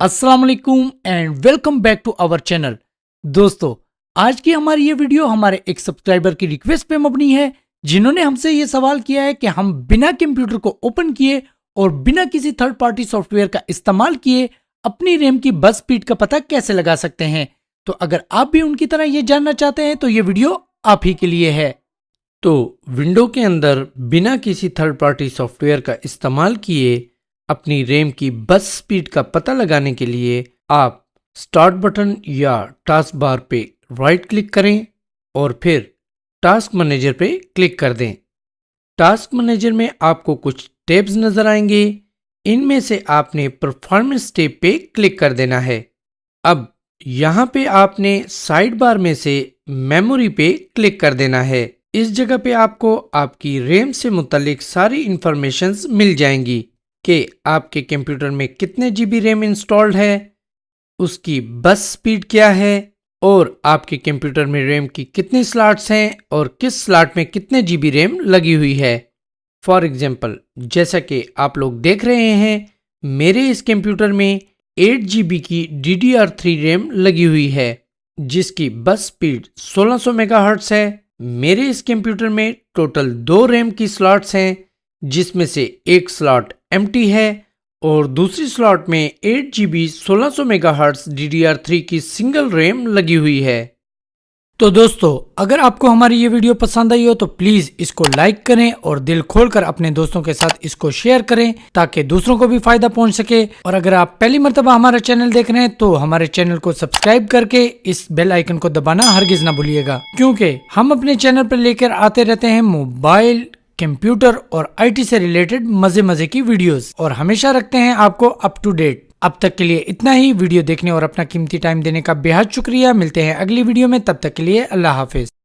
अस्सलाम वालेकुम and welcome back to our channel. दोस्तों, आज की हमारी ये वीडियो हमारे एक सब्सक्राइबर की रिक्वेस्ट पे मबनी है, जिन्होंने हमसे ये सवाल किया है कि हम बिना कंप्यूटर को ओपन किए और बिना किसी थर्ड पार्टी सॉफ्टवेयर का इस्तेमाल किए अपनी रैम की बस स्पीड का पता कैसे लगा सकते हैं। तो अगर आप भी उनकी तरह ये जानना चाहते हैं तो ये वीडियो आप ही के लिए है। तो विंडो के अंदर बिना किसी थर्ड पार्टी सॉफ्टवेयर का इस्तेमाल किए अपनी रैम की बस स्पीड का पता लगाने के लिए आप स्टार्ट बटन या टास्क बार पे राइट क्लिक करें और फिर टास्क मैनेजर पे क्लिक कर दें। टास्क मैनेजर में आपको कुछ टैब्स नजर आएंगे, इनमें से आपने परफॉर्मेंस टैब पे क्लिक कर देना है। अब यहाँ पे आपने साइड बार में से मेमोरी पे क्लिक कर देना है। इस जगह पे आपको आपकी रैम से मुतालिक सारी इंफॉर्मेशंस मिल जाएंगी कि आपके कंप्यूटर में कितने जीबी रैम इंस्टॉल्ड है, उसकी बस स्पीड क्या है और आपके कंप्यूटर में रैम की कितनी स्लॉट्स हैं और किस स्लॉट में कितने जीबी रैम लगी हुई है। फॉर एग्जांपल, जैसा कि आप लोग देख रहे हैं, मेरे इस कंप्यूटर में 8 जीबी की DDR3 रैम लगी हुई है जिसकी बस स्पीड 1600 मेगाहर्ट्ज है। मेरे इस कंप्यूटर में टोटल 2 रैम की स्लॉट्स हैं जिसमें से एक स्लॉट एम्प्टी है और दूसरी स्लॉट में 8 जीबी 1600 मेगाहर्ट्ज DDR3 की सिंगल रैम लगी हुई है। तो दोस्तों, अगर आपको हमारी ये वीडियो पसंद आई हो तो प्लीज इसको लाइक करें और दिल खोलकर अपने दोस्तों के साथ इसको शेयर करें ताकि दूसरों को भी फायदा पहुंच सके। और अगर आप पहली मर्तबा हमारा चैनल देख रहे हैं तो हमारे चैनल को सब्सक्राइब करके इस बेल आइकन को दबाना हरगिज ना भूलिएगा, क्योंकि हम अपने चैनल पर लेकर आते रहते हैं मोबाइल, कंप्यूटर और IT से रिलेटेड मजे की वीडियोस और हमेशा रखते हैं आपको अप टू डेट। अब तक के लिए इतना ही। वीडियो देखने और अपना कीमती टाइम देने का बेहद शुक्रिया। मिलते हैं अगली वीडियो में, तब तक के लिए अल्लाह हाफिज।